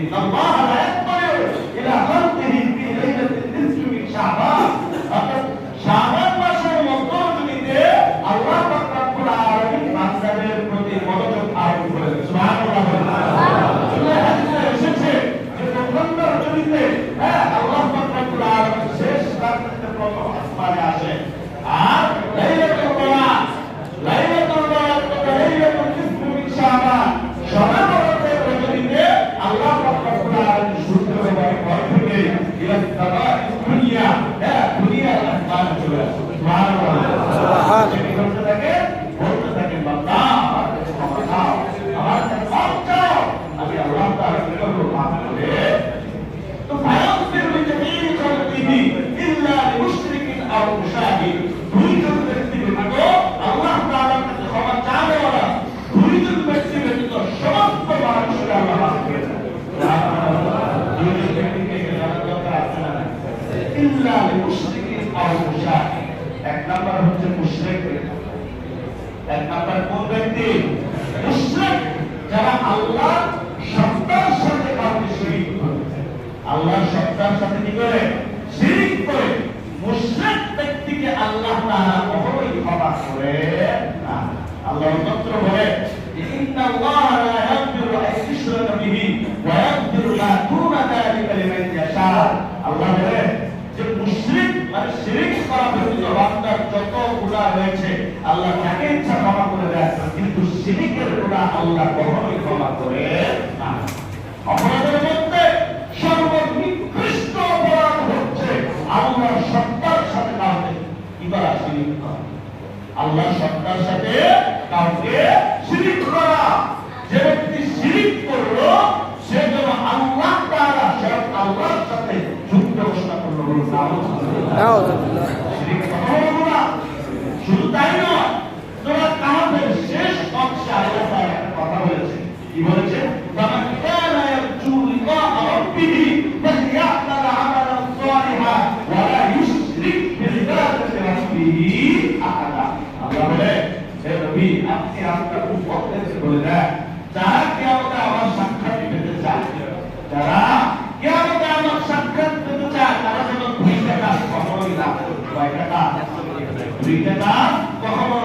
ইন্নাল্লাহ লা ইয়াকবালু ইলা খালকিহি ফি লাইলাতিন নিসফি মিন শাবান। অর্থাৎ শাবান মাসের মধ্যরাতে আল্লাহ পাক রব্বুল আলামিন বান্দাদের প্রতি মনোযোগ আরোপ করেন। সুবহানাল্লাহ। আল্লাহ হাদিসে এসেছে যে মধ্যরাতে আল্লাহ পাক রব্বুল আলামিন শেষ রাতে প্রথম আসমানে আসেন। আর লাইলাতুল বরাত, লাইলাতুল বরাত বা লাইলাতুল নিসফি মিন শাবান শবে বরাতের রজনীতে আল্লাহ পাক রব্বুল আলামিন সূর্য এবং ভর থেকে ইলা সামাই দুনিয়া, দুনিয়ার আসমানে চলে আসেন। সুবহানাল্লাহ। বলতে থাকে বান্দা আমার কাছে ক্ষমা চাও, আমার কাছে মাফ চাও, আমি আল্লাহ তাআলা কি করব? মাফ করে। তো ফায়াগফিরু লিজামিই খালকিহি ইল্লা লিমুশরিকিন আও মুশাহিদ। দুইজন ব্যক্তি ব্যতীত আল্লাহ তাআলার কাছে ক্ষমা চাবে ওরা, দুইজন ব্যক্তি ব্যতীত সমস্ত মানুষকে আল্লাহ মাফ করে দেন। দুইজন ব্যক্তিকে জানার দরকার আছে না? ইল্লা লিমুশরিকিন আও মুশাহিদ। এক নাম্বার হচ্ছে মুশরিক। এক নাম্বার কোন ব্যক্তি? মুশরিক, যারা আল্লাহ সত্তার সাথে কাউকে শরীক করে, আল্লাহ সত্তার সাথে কি করে? শিরিক করে। মুশরিক ব্যক্তিকে আল্লাহ তাআলা কখনোই ক্ষমা করে না। আল্লাহ অন্তর বলে ইন্নাল্লাহ লা ইয়াগফিরু আন ইউশরাকা বিহি ওয়া ইয়াগফিরু মা দুনা যালিকা লিমান ইয়াশা। আল্লাহ বলে যে মুশরিক মানে শিরিক করা ব্যতীত বান্দার যত গুনাহ রয়েছে আল্লাহ যাকে ইচ্ছা ক্ষমা করে দেন, কিন্তু শিরিকের গুনাহ আল্লাহ কখনোই ক্ষমা করে না। অপরাধের মধ্যে সর্বনিকৃষ্ট অপরাধ হচ্ছে আল্লাহর সত্তার সাথে কাউকে ইবাদত শিরিক করা। আল্লাহর সত্তার সাথে কাউকে শিরিক করা। যে ব্যক্তি শিরিক করলো সে যেন আল্লাহ তাআলা স্বয়ং আল্লাহর সাথে যুক্ত ঘোষণা করলো। নাউযুবিল্লাহ। শিরিক করা শুধু তাই নয়, সূরা কাহফের শেষ অংশে আল্লাহ তাআলা একটা কথা বলেছে। কি বলেছে? ফামান কানা ইয়ারজু লিকা রাব্বিহি ফালইআমাল আমালান সালিহান ওয়া লা ইউশরিক বিইবাদাতি রাব্বিহি আহাদা। আল্লাহ বলে, হে নবী, আপনি আপনার উম্মতদেরকে বলে দেন, যারা কিয়ামতে আমার সাক্ষাৎ পেতে চায়, যারা কিয়ামতে আমার সাক্ষাৎ পেতে চায়, তারা যেন দুইটা কাজ কখনোই না করে। কয়টা কাজ? দুইটা কাজ কখনো